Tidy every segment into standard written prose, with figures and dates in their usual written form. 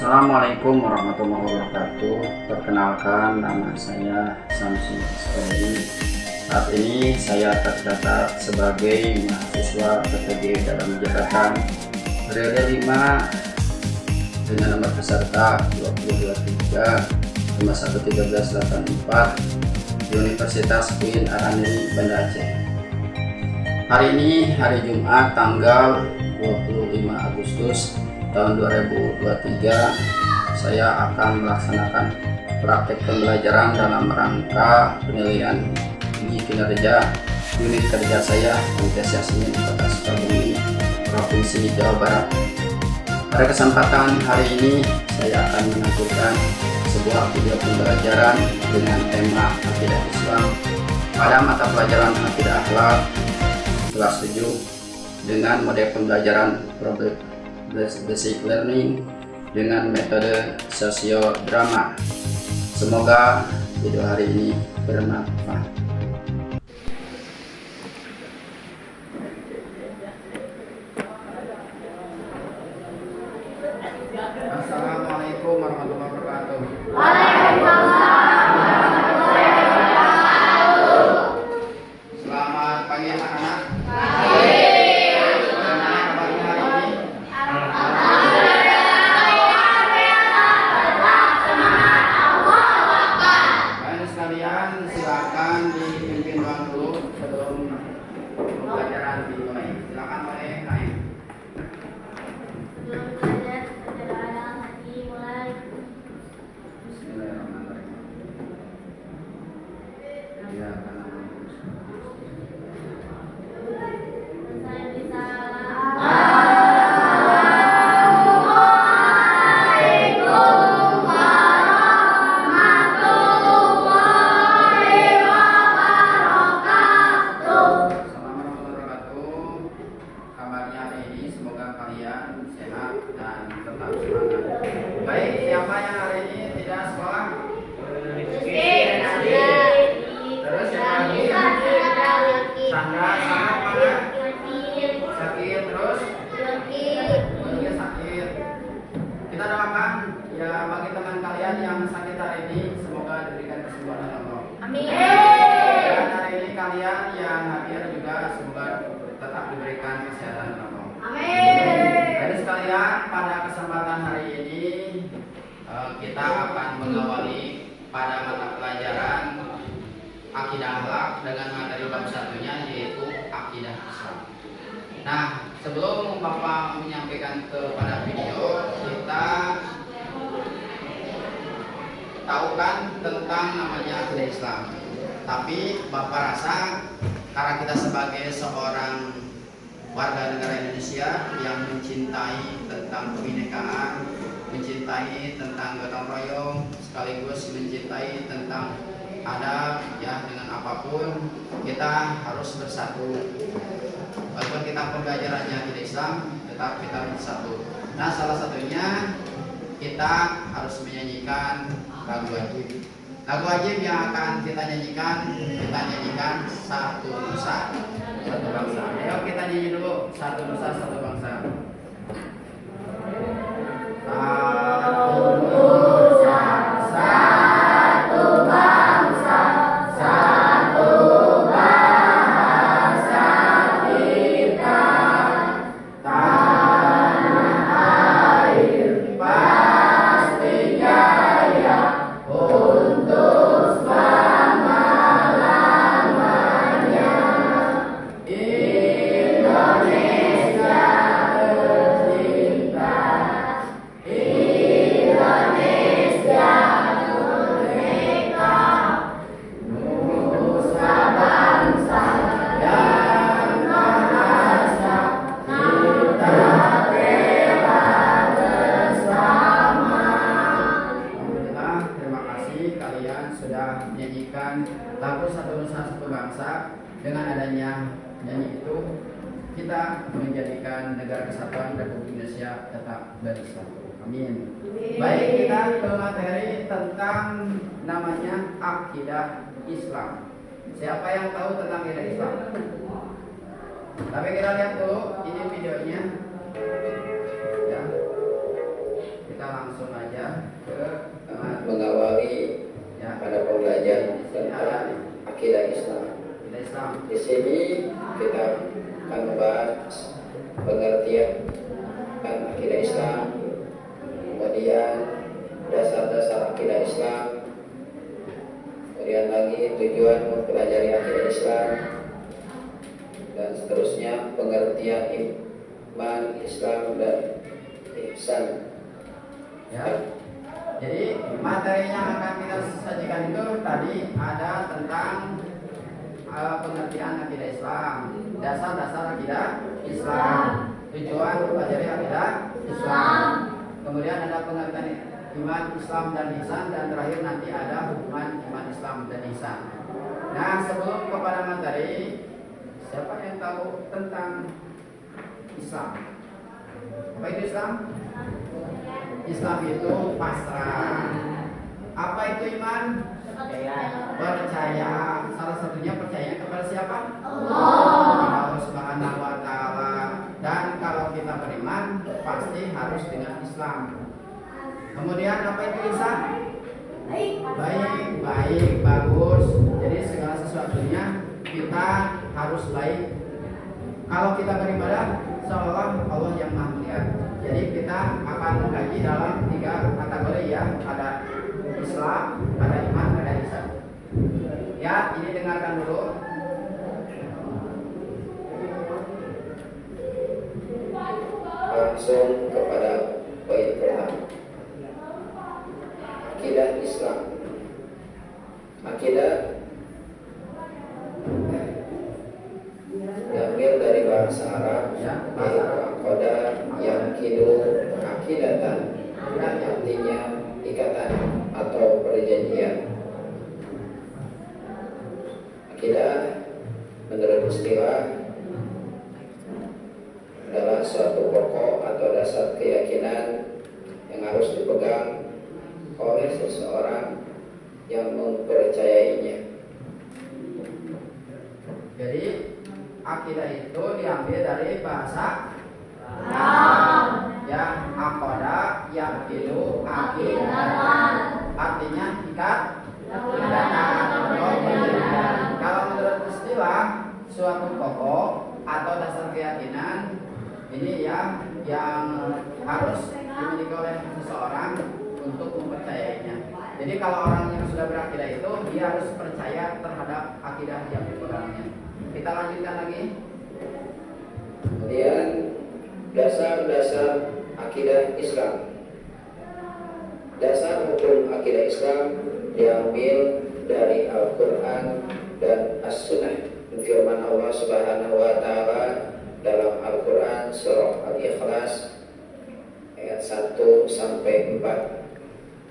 Assalamualaikum warahmatullahi wabarakatuh. Perkenalkan, nama saya Samsul Astori. Saat ini saya terdaftar sebagai mahasiswa PTG dalam jabatan periode 5 dengan nomor peserta 2023 511384 di Universitas UIN Araniri, Banda Aceh. Hari ini hari Jumat tanggal 25 Agustus tahun 2023, saya akan melaksanakan praktek pembelajaran dalam rangka penilaian uji kinerja unit kerja saya MTS Yasmin Kota Sukabumi, Provinsi Jawa Barat. Pada kesempatan hari ini saya akan menampilkan sebuah video pembelajaran dengan tema Akidah Islam pada mata pelajaran Akidah Akhlak kelas 7 dengan mode pembelajaran basic learning dengan metode sosiodrama. Semoga video hari ini bermanfaat. Assalamualaikum warahmatullahi wabarakatuh. Selamat pagi anak-anak. Silakan dipimpin doang dulu sebelum pembelajaran dimulai. Silakan mulai, Naim. Bismillahirrahmanirrahim. Ya, baik, siapa yang hari ini tidak sekolah? Terus yang lagi? Sandra, sangat mana? Sakit, terus? Dia sakit. Kita doakan ya bagi teman kalian yang sakit hari ini, semoga diberikan kesembuhan Allah. Amin. Dan hari ini kalian yang hadir juga semoga tetap diberikan kesehatan Allah. Amin. Jadi sekalian, pada kesempatan hari ini kita akan mengawali pada mata pelajaran Akidah Akhlak dengan materi bab satunya yaitu Akidah Islam. Nah, sebelum Bapak menyampaikan kepada video, kita tahukan tentang namanya Akidah Islam. Tapi Bapak rasa karena kita sebagai seorang warga negara Indonesia yang mencintai tentang kebinekaan, mencintai tentang gotong royong, sekaligus mencintai tentang adab, ya, dengan apapun kita harus bersatu. Walaupun kita pembelajarannya tidak Islam, tetap kita bersatu. Nah, salah satunya kita harus menyanyikan lagu wajib. Lagu wajib yang akan kita nyanyikan Satu Nusa Satu Bangsa. Ayo kita nyanyi dulu Satu Nusa Satu Bangsa. Satu Nusa, satu bangsa, satu bahasa kita, tanah air pasti jaya untuk selama-lamanya. Indonesia tercinta, Indonesia merdeka, nusa bangsa yang mahasiswa, kita bela bersama. Alhamdulillah, terima kasih kalian sudah menyanyikan lagu Satu Nusa Satu Bangsa. Dengan adanya nyanyi itu, kita menjadikan negara kesatuan Republik Indonesia tetap bersatu. Amin. Baik, kita ke materi tentang namanya Akidah Islam. Siapa yang tahu tentang Akidah Islam? Tapi kita lihat dulu ini videonya. Ya. Kita langsung aja. kemudian dasar-dasar akidah Islam, kemudian lagi tujuan mempelajari akidah Islam, dan seterusnya pengertian iman, Islam, dan ihsan. Ya. Jadi materi yang akan kita sajikan itu tadi ada tentang pengertian akidah Islam, dasar-dasar akidah Islam, tujuan mempelajari akidah Islam, kemudian ada pengertian iman, Islam, dan ihsan, dan terakhir nanti ada hukuman iman, Islam, dan ihsan. Nah, sebelum kepada materi, siapa yang tahu tentang Islam? Apa itu Islam? Islam itu pasrah. Apa itu iman? Percaya. Salah satunya percaya kepada siapa? Allah Subhanahu wa Ta'ala. Dan kalau kita beriman pasti harus dengan Islam. Kemudian apa itu ihsan? Baik, bagus. Jadi segala sesuatunya kita harus baik. Kalau kita beribadah seolah Allah yang Maha melihat. Jadi kita akan mengkaji dalam 3 kategori ya, ada Islam, ada iman, ada ihsan. Ya, ini dengarkan dulu. Langsung kepada poin pertama. Akidah Islam. Akidah diambil dari bahasa Arab, yaitu aqada yang kidu akidatan, yang artinya ikatan atau perjanjian. Akidah menurut istilah adalah suatu pokok atau dasar keyakinan yang harus dipegang oleh seseorang yang mempercayainya. Jadi akidah itu diambil dari bahasa Arab. Ya, aqada yaqidu akidatan. Artinya ikatan. Kalau menurut istilah suatu pokok atau dasar keyakinan ini ya yang harus dimiliki oleh seseorang untuk mempercayainya. Jadi kalau orang yang sudah berakidah itu dia harus percaya terhadap akidah yang dipegangnya. Kita lanjutkan lagi. Kemudian dasar-dasar akidah Islam. Dasar hukum akidah Islam diambil dari Al-Quran dan As-Sunnah. Firman Allah Subhanahu wa Ta'ala dalam Al-Quran surah Al-Ikhlas ayat 1 sampai 4.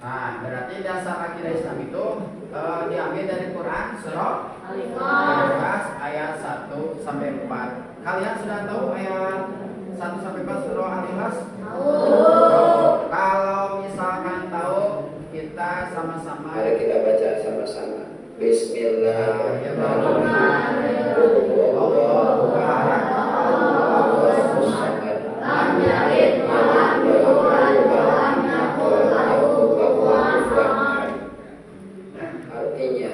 Nah, berarti dasar akidah Islam itu diambil dari Quran surah Al-Ikhlas ayat 1 sampai 4. Kalian sudah tahu ayat 1 sampai 4 surah Al-Ikhlas? Kalau misalkan tahu, kita sama-sama. Mari kita baca sama-sama. Bismillahirrahmanirrahim. Allahu akbar. Allahu samad. Lam yalid wa lam yulad wa lam yakul lahu kufuwan ahad. Artinya,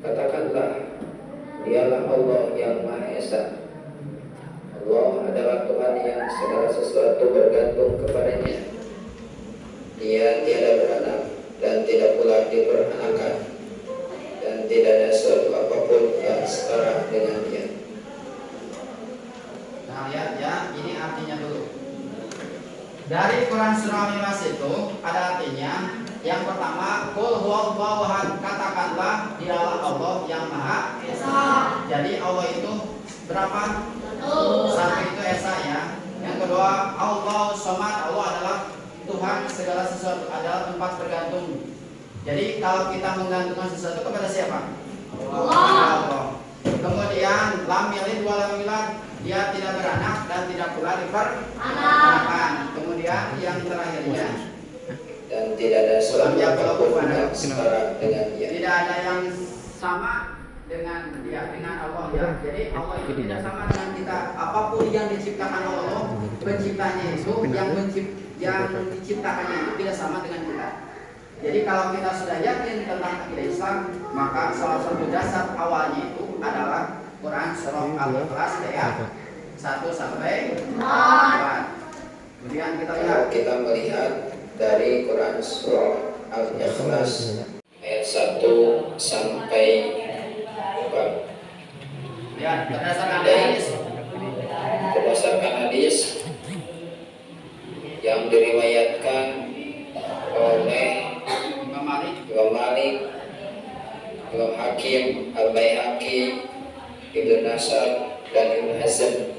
katakanlah, dialah Allah yang Maha Esa. Allah adalah Tuhan yang segala sesuatu bergantung kepadanya. Dia tiada beranak dan tidak pula diperanakan, dan tidak ada suatu apapun yang setara dengan dia. Nah, lihat ya, ini artinya dulu. Dari Quran surah Al-Ikhlas itu ada artinya. Yang pertama, qul huwallahu ahad, katakanlah dialah Allah yang Maha Esa. Jadi Allah itu berapa? Satu itu Esa ya. Yang kedua, Allah Somad, Allah adalah Tuhan segala sesuatu, adalah tempat bergantung. Jadi kalau kita menggantungkan sesuatu kepada siapa? Allah. Kemudian lam yalid wa lam yulad, dia tidak beranak dan tidak pula diperanakan. Kemudian yang terakhirnya, dan tidak ada suatu apapun yang setara dengan dia. tidak ada yang sama dengan dia, dengan Allah ya. Jadi Allah itu tidak sama dengan kita. Apapun yang diciptakan oleh Allah, penciptanya itu yang diciptakannya itu tidak sama dengan kita. Jadi kalau kita sudah yakin tentang akidah Islam, maka salah satu dasar awalnya itu adalah Quran surah Al-Ikhlas ayat 1 sampai 4. Kemudian kita lihat, kita melihat dari Quran Surah Al-Ikhlas ayat 1 sampai 4. Ya, berdasarkan hadis yang diriwayatkan oleh Imam Malik, Imam Hakim, Al-Baihaqi, Ibnu Nasr, dan Ibnu Hazm.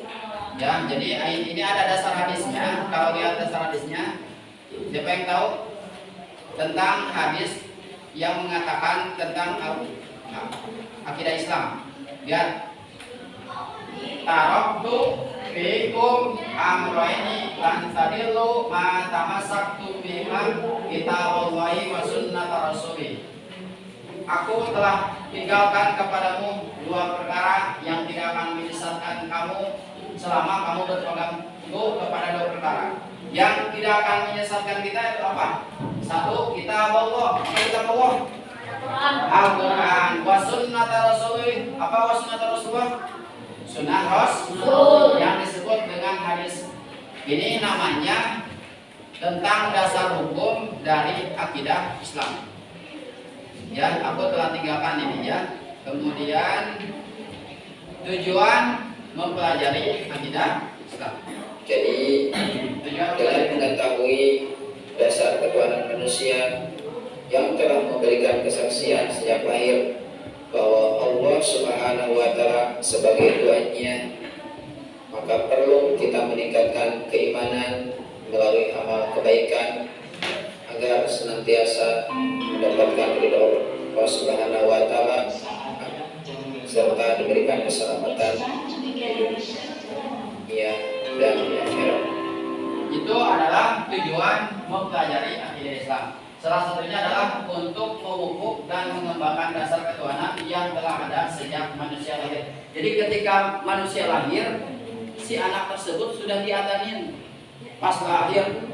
Ya, jadi ini ada dasar hadisnya. Kalau lihat dasar hadisnya, siapa yang tahu tentang hadis yang mengatakan tentang akidah Islam? Lihat, taraktu fikum amrayni lan tadillu ma tamassaktum bihima kitaballahi wa sunnata rasulih. Aku telah tinggalkan kepadamu dua perkara yang tidak akan menyesatkan kamu selama kamu berpegang teguh kepada dua perkara. Yang tidak akan menyesatkan kita itu apa? Satu, kitab Allah. Apa kitab Allah? Al-Quran. Wa sunnata rasulih. Apa wa sunnata rasulullah? Sunnah Rasul yang disebut dengan hadis. Ini namanya tentang dasar hukum dari akidah Islam. Ya, aku telah tinggalkan ini ya. Kemudian tujuan mempelajari akidah Islam. Jadi dengan mengetahui dasar ketuhanan manusia yang telah memberikan kesaksian sejak lahir bahwa Allah Subhanahu wa Ta'ala sebagai Tuhannya, maka perlu kita meningkatkan keimanan melalui amal kebaikan agar senantiasa mendapatkan ridho Allah Subhanahu wa Ta'ala serta diberikan keselamatan dunia dan akhirat. Itu adalah tujuan mempelajari akidah Islam. Salah satunya adalah untuk memupuk dan mengembangkan dasar ketuhanan yang telah ada sejak manusia lahir. Jadi ketika manusia lahir, si anak tersebut sudah diadanin. Pas lahir,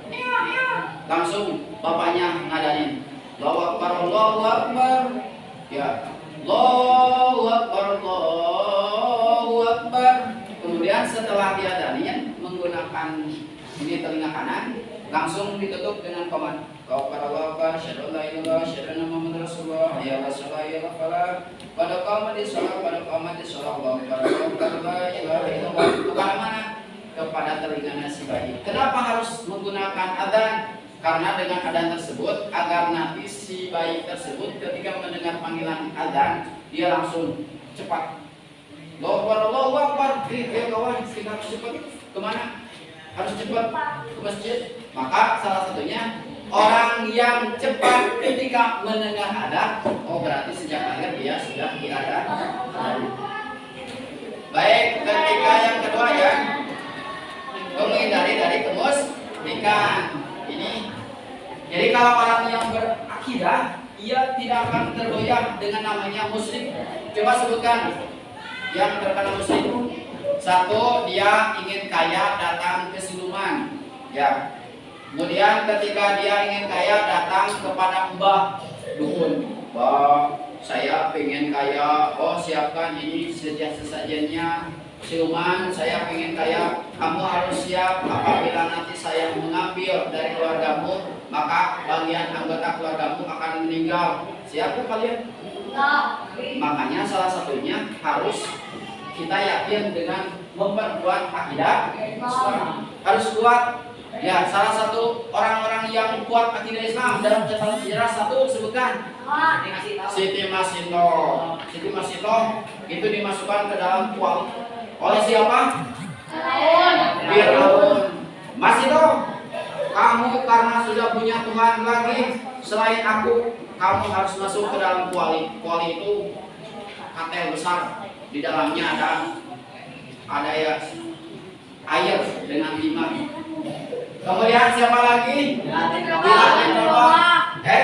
langsung bapaknya ngadanin. Allahu Akbar, Allahu Akbar. Ya, Allahu Akbar, Allahu Akbar. Kemudian setelah diadanin menggunakan ini telinga kanan, langsung ditutup dengan komando. Allahu Akbar, syahadu la ilaha illallah, syahadu anna Muhammadar Rasulullah, ya Rasulullah, ya Rasulullah. Pada qamatis shalah, Allahu Akbar, la ilaha illallah. Kepada mana? Kepada telinga si bayi. Kenapa harus menggunakan adzan? Karena dengan adzan tersebut agar nanti si bayi tersebut ketika mendengar panggilan adzan dia langsung cepat. Allahu Akbar, dia kawan, kita harus cepat kemana? Harus cepat ke masjid. Maka salah satunya orang yang cepat ketika mendengar adzan, oh berarti sejak lahir dia sudah diadzan. Baik, ketika yang kedua ya, menghindari dari kemusyrikan. Ini jadi kalau orang yang berakidah, ia tidak akan tergoyah dengan namanya musyrik. Coba sebutkan yang terkena musyrik. Satu, dia ingin kaya datang ke siluman, ya. Kemudian ketika dia ingin kaya datang kepada mbah dukun, mbah saya pengen kaya, oh siapkan ini sesajennya. Siluman, saya pengen kaya, kamu harus siap apabila nanti saya mengambil dari keluargamu, maka bagian anggota keluargamu akan meninggal. Siap kalian? Makanya salah satunya harus kita yakin dengan memperkuat akidah Islam. Harus kuat. Ya, salah satu orang-orang yang kuat akidah Islam dalam catatan sejarah satu sebutkan Siti Masito. Siti Masito itu dimasukkan ke dalam kuali oleh siapa? Firaun. Masito, kamu karena sudah punya Tuhan lagi selain aku, kamu harus masuk ke dalam kuali. Kuali itu katel besar, di dalamnya ada ya air dengan 5. Kemudian siapa lagi?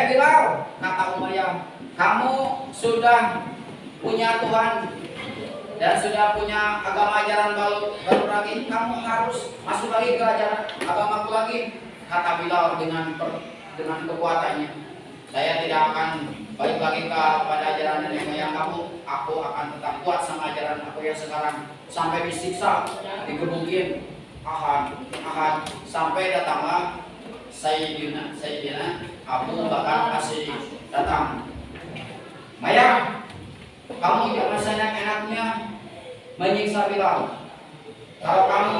Bilal, kata Umayyah, kamu sudah punya Tuhan dan sudah punya agama ajaran baru lagi, kamu harus masuk lagi ke ajaran agamaku lagi. Kata Bilal dengan kekuatannya, saya tidak akan balik lagi kepada ajaran nenek moyang kamu. Aku akan tetap kuat sama ajaran aku yang sekarang. Sampai disiksa, digebukin, ahad, sampai datanglah Sayyidina Abu Bakar As-Siddiq datang. Maya, kamu jangan seenak-enaknya menyiksa Bilal. Kalau kamu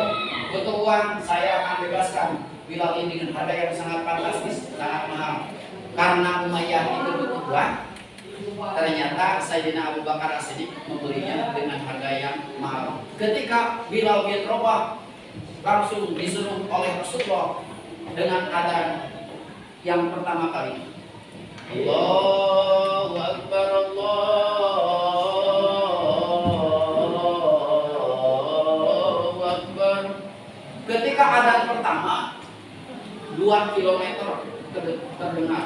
butuh uang, saya akan bebaskan Bilal ini dengan harga yang sangat fantastis, sangat mahal. Karena Umayyah itu butuh uang, ternyata Sayyidina Abu Bakar As-Siddiq membelinya dengan harga yang mahal. Ketika Bilal bin Rabah langsung disuruh oleh Rasulullah dengan adzan yang pertama kali, Allahu Akbar, Allahu Akbar. Ketika adzan pertama 2 kilometer terdengar.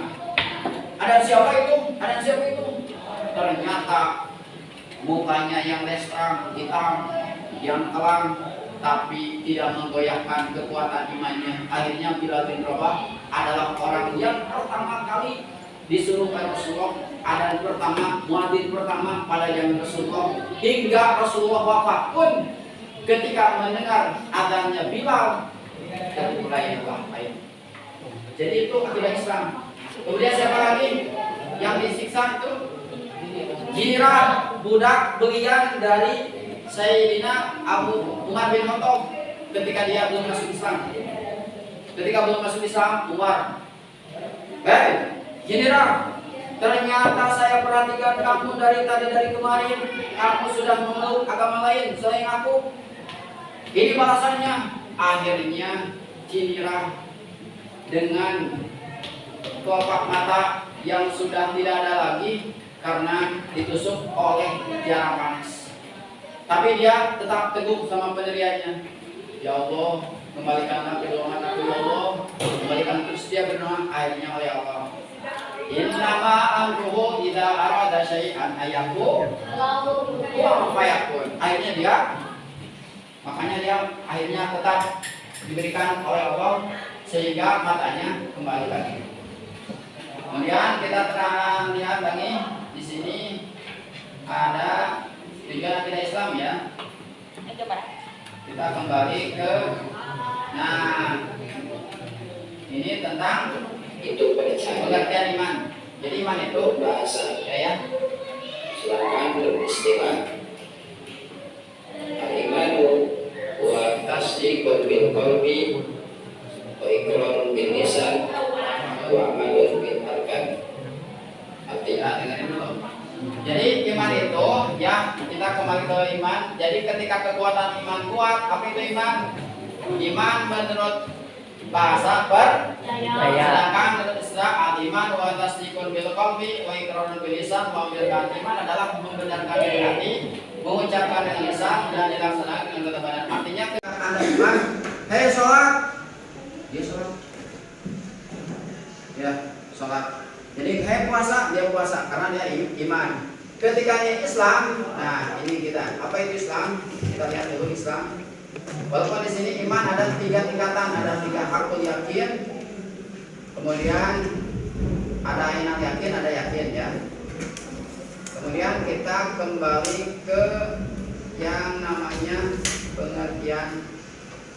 Adzan siapa itu? Adzan siapa itu? Ternyata mukanya yang lesrang, hitam, yang kelam, tapi tidak menggoyahkan kekuatan imannya. Akhirnya Bilal bin Rabah adalah orang yang pertama kali disuruh oleh Rasulullah, adzan pertama, muadzin pertama pada zaman Rasulullah, hingga Rasulullah wafat pun ketika mendengar adzannya Bilal dan mulai wafat. Jadi itu akidah Islam. Kemudian siapa lagi yang disiksa itu? Jirah, budak belian dari Sayyidina Abu Umar bin Khattab ketika dia belum masuk Islam. Ketika belum masuk Islam, Umar, Jirah, ternyata saya perhatikan kamu dari kemarin, kamu sudah memeluk agama lain selain aku. Ini balasannya. Akhirnya Jirah dengan kelopak mata yang sudah tidak ada lagi karena ditusuk oleh jarak panas. Tapi dia tetap teguh sama pendiriannya. Ya Allah, kembalikanlah kedua mataku, ya Allah, kembalikan terus dia berdoa. Akhirnya oleh Allah, innama amruhu idza arada syai'an ayaqul wa fayakun. Akhirnya dia, makanya dia akhirnya tetap diberikan oleh Allah sehingga matanya kembali lagi. Kemudian kita terang lihat lagi di sini ada tujuan akidah Islam ya. Kita kembali ke, nah ini tentang Itu pengertian iman. Jadi iman itu bahasa. ya. Silakan beristilah. Al-imanu wa tasdiqun bil qalbi wa iqrarun bil lisan wa amalun bil arkan. Artinya dengerin dulu. Jadi iman itu ya, kita kembali ke iman. Jadi ketika kekuatan iman kuat, apa itu iman? Iman menurut bahasa sedangkan menurut istilah al-iman wa tasdiqun bil qalbi wa iqrarun bil lisan wa amalun. Iman adalah membenarkan dengan hati, mengucapkan dengan lisan dan dilaksanakan dengan kata badan. Artinya Anda iman, hei sholat, dia sholat, ya sholat. Jadi hei puasa, dia puasa karena dia iman. Ketika dia Islam, nah ini kita, apa itu Islam? Kita lihat dulu Islam. Walaupun di sini iman ada 3 tingkatan, ada 3 hakul yakin, kemudian ada ainat yakin, ada yakin ya. Kemudian kita kembali ke yang namanya pengertian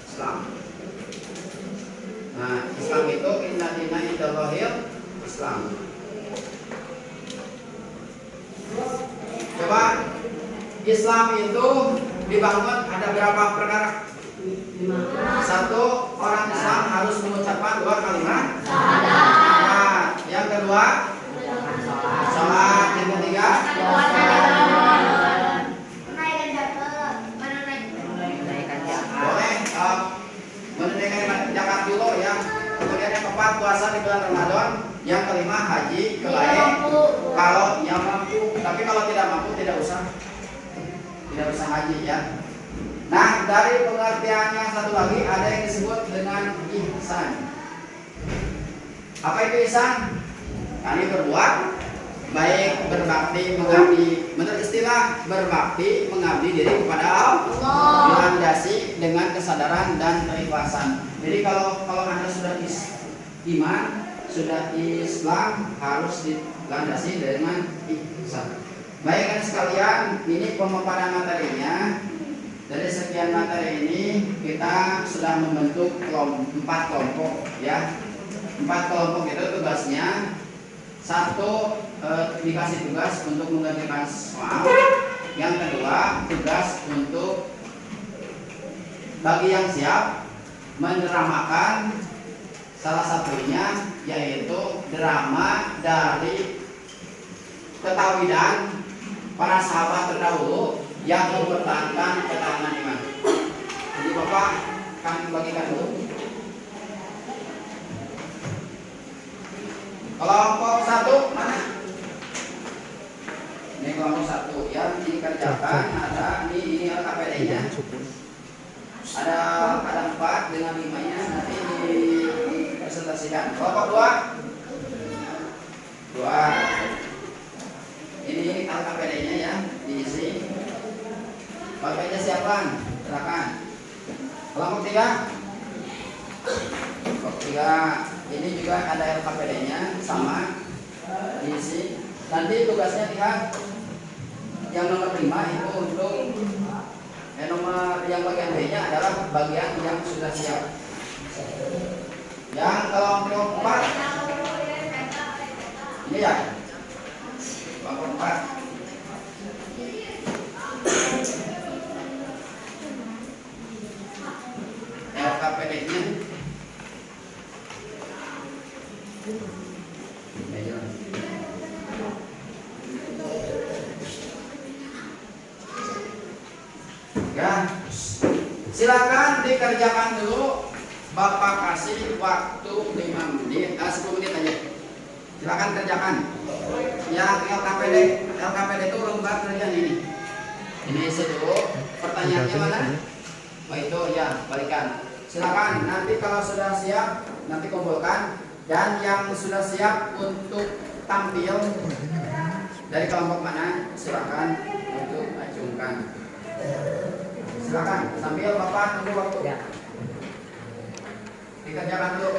Islam. Nah, Islam itu inna dina indallahil Islam. Coba Islam itu dibangun ada berapa perkara? 1, orang Islam harus mengucapkan 2 kalimat syahadat. Yang kedua, salat. Yang ketiga, boleh menunaikan zakat dulu ya. Kemudian yang keempat, puasa di bulan Ramadan. Yang kelima, haji ke Bait kalau yang mampu. Tapi kalau tidak mampu tidak usah haji ya. Nah, dari pengertian yang satu lagi ada yang disebut dengan ihsan. Apa itu ihsan? Kami berbuat baik, berbakti, mengabdi. Menurut istilah berbakti, mengabdi diri kepada Allah, dilandasi dengan kesadaran dan keikhlasan. Jadi kalau Anda sudah iman, sudah Islam, harus dilandasi dengan ihsan. Baik kan sekalian, ini pemaparan materinya. Dari sekian materi ini kita sudah membentuk 4 kelompok ya. 4 kelompok itu tugasnya, satu dikasih tugas untuk mengerjakan soal, yang kedua tugas untuk bagi yang siap mendramakan salah satunya, yaitu drama dari ketawidan para sahabat terdahulu yang mempertahankan ketahanan iman. Jadi Bapak akan bagikan dulu. Kelompok 1 mana? Ini kelompok 1 yang dikerjakan ada ini LKPD-nya. Ada 4 dengan 5-nya nanti dipresentasikan. Kelompok 2. Ini LKPD-nya ya, diisi. Pakainya siapa? Silakan. Kelompok 3. Kelompok 3. Ini juga ada LKPD-nya sama, diisi. Nanti tugasnya lihat yang nomor 5 itu untuk nomor yang bagian B-nya adalah bagian yang sudah siap. Yang kelompok 4 ini ya, kelompok 4 LKPD-nya. Ya, silakan dikerjakan dulu. Bapak kasih waktu 5 menit, 10 menit aja. Silakan kerjakan. Yang LKPD itu lembar kerjaan ini. Ini isi dulu. Pertanyaannya mana? Oh itu ya, balikan. Silakan. Nanti kalau sudah siap, nanti kumpulkan. Dan yang sudah siap untuk tampil dari kelompok mana, silakan untuk acungkan. Silakan sambil Bapak tunggu waktu. Ya. Dikerjakan dulu.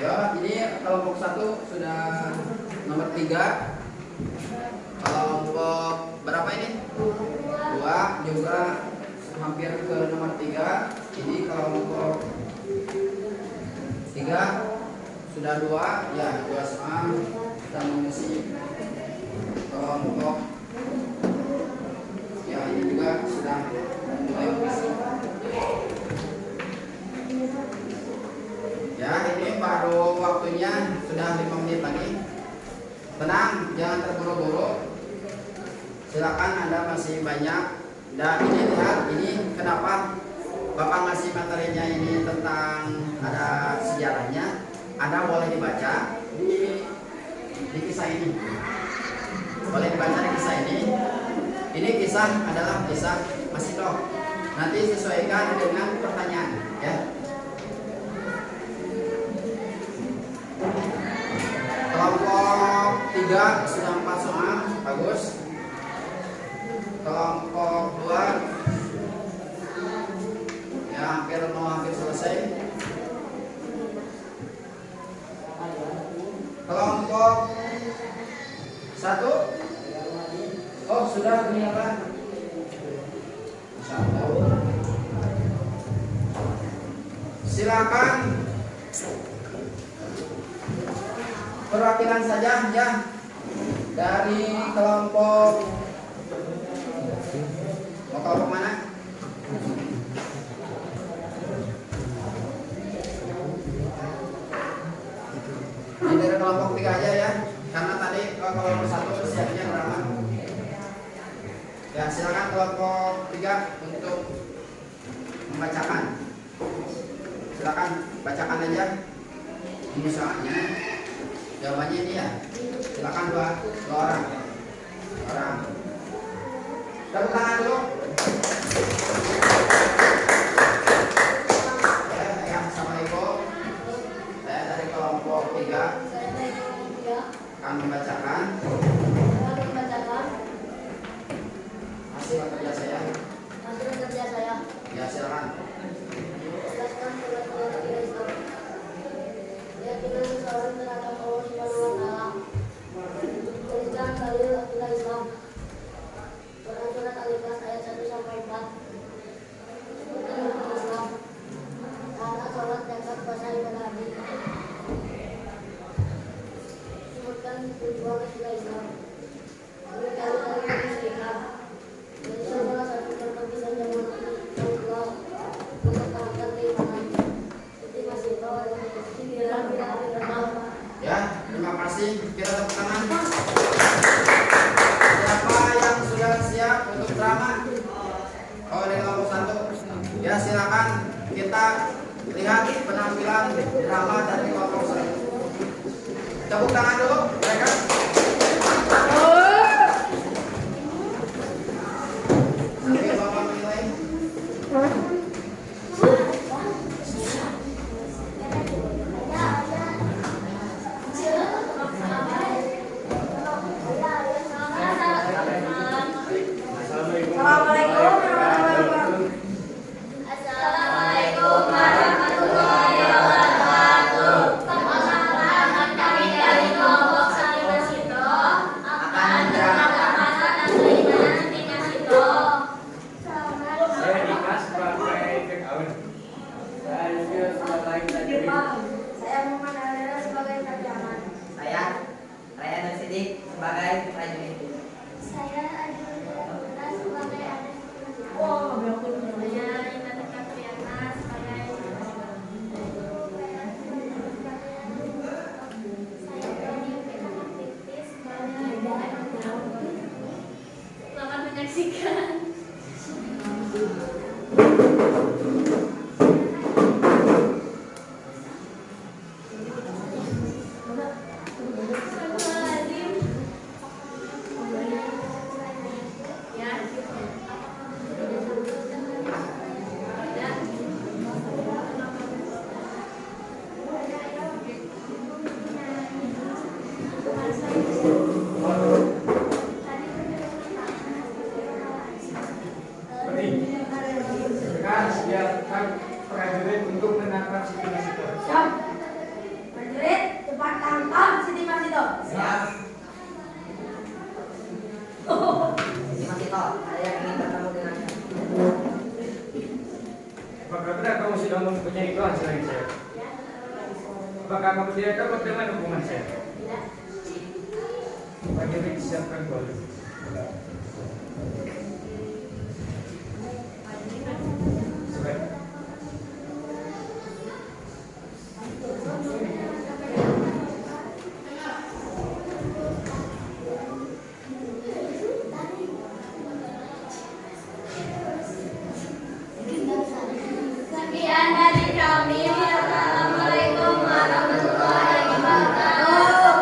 Ya, ini kelompok 1 sudah nomor 3. Kelompok berapa ini? 2 juga hampir ke nomor 3. Ini kelompok 3 sudah 2 ya, 2 sama kita mengisi. Kelompok ya ini juga sudah mulai mengisi. Ya, ini baru waktunya sudah 5 menit lagi. Tenang, jangan terburu-buru. Silakan, Anda masih banyak. Dan ini lihat, ini kenapa Bapak ngasih materinya ini tentang ada sejarahnya. Anda boleh dibaca di kisah ini. Boleh dibaca di kisah ini. Ini kisah adalah kisah Masitoh. Nanti sesuaikan dengan pertanyaan, ya. Kelompok 3 sudah 4 soal, bagus. Kelompok 2 ya hampir selesai. Kelompok 1 oh sudah ini apa? 1. Silakan perwakilan saja ya dari kelompok. Mau kelompok mana? Ini dari kelompok 3 aja ya, karena tadi kelompok 1 siapnya berapa? Ya silakan kelompok 3 untuk membacakan. Silakan bacakan aja. Ini soalnya. Jawabannya ini ya. Silakan dua orang. Tepuk tangan dulu. Ya, assalamualaikum. Saya dari kelompok 3 akan membacakan hasil kerja saya. Ya silakan. Keyakinan seseorang terhadap Allah Subhanahu wa Ta'ala berjuang ke Islam. Kami dari muslihat. Jadi salah satu terpenting dan Allah mempertahankan keimanan. Jadi masih tahu Ya, terima kasih. Kita tepuk tangan. Siapa yang sudah siap untuk drama? Oh, dari kelompok 1. Ya, silakan kita lihat penampilan drama dari kelompok 1. Tepuk tangan dulu mereka. Sambil Bapak menilai. Assalamualaikum warahmatullahi wabarakatuh. Perkenalkan kami dari kelompok Salimasito akan berangkat dan keimanan di Masito. Saya Dimas sebagai Kekawan. Saya juga sebagai Tajwid. Saya Muhammad Alera sebagai terjemahan. Saya Rayana Sidik sebagai Tajwid. Saya Adil Muhammad sebagai anak. Saya Inata Katriana sebagai Selamat menyaksikan. Sekarang siapkan prajurit untuk menangkap Siti Masito. Siap. Prajurit, cepat tangkap Siti Masito. Siap. Siti Masito, ada yang ingin bertemu dengannya. Apakah benar kamu sudah mempunyai Tuhan selain saya? Apakah kamu tidak takut dengan hukuman saya? Prajurit siapkan golok. Surat. Sekian dari kami. Assalamualaikum warahmatullahi wabarakatuh.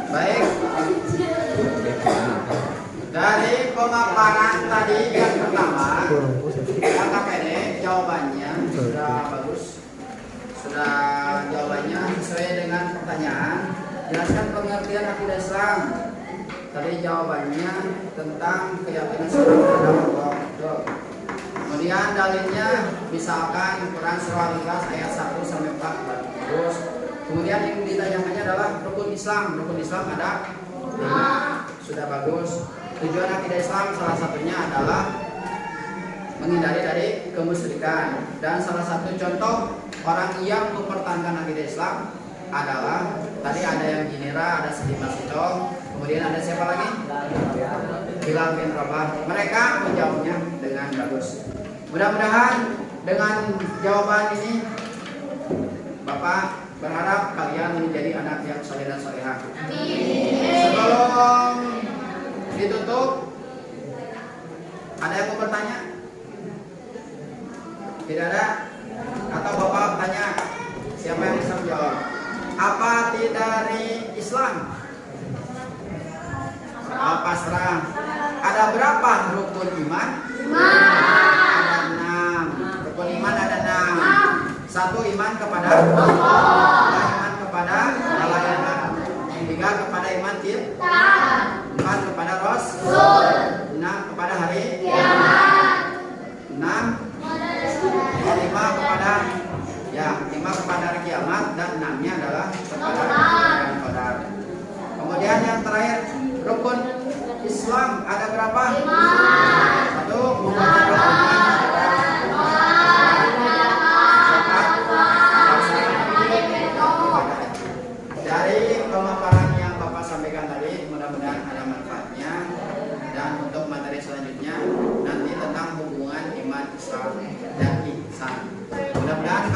Baik. Dari pemaparan tadi yang pertama, kakak pendek jawabannya sudah bagus. Sudah jawabannya sesuai dengan pertanyaan. Jelaskan pengertian akidah Islam. Tadi jawabannya tentang keyakinan seorang terhadap Allah. Kemudian dalilnya misalkan Quran surah Al-Ikhlas ayat 1 sampai 4 bagus. Kemudian yang ditanyakannya adalah rukun Islam. Rukun Islam ada 5. Sudah bagus. Tujuan akidah Islam salah satunya adalah menghindari dari kemusyrikan. Dan salah satu contoh orang yang mempertahankan akidah Islam adalah tadi ada yang Jinira, ada Siti Masito, kemudian ada siapa lagi? Bilal bin Rabah. Mereka menjawabnya dengan bagus. Mudah-mudahan dengan jawaban ini Bapak berharap kalian menjadi anak yang saleh dan salehah. Sebelum ditutup, ada yang mau bertanya? Tidak ada? Atau Bapak tanya? Siapa yang bisa menjawab? Apa dari Islam? Pasrah. Ada berapa rukun iman? 5. Ada 6. Rukun iman ada 6. 1 iman kepada Allah. 2 iman kepada malaikat. 3 kepada iman kita. 4 kepada Rasul. 6 kepada hari kiamat. 6 5 kepada 5 kepada hari kiamat dan 6-nya adalah kepada hari qadar. Kemudian yang terakhir, rukun Islam ada berapa? 5. 1 membaca Al-Quran.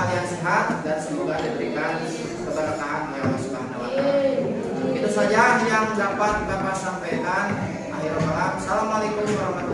kalian sehat dan semoga diberikan keberkahan oleh Allah Subhanahu wa taala. Itu saja yang dapat Bapak sampaikan. Akhirul kalam. Assalamualaikum warahmatullahi wabarakatuh.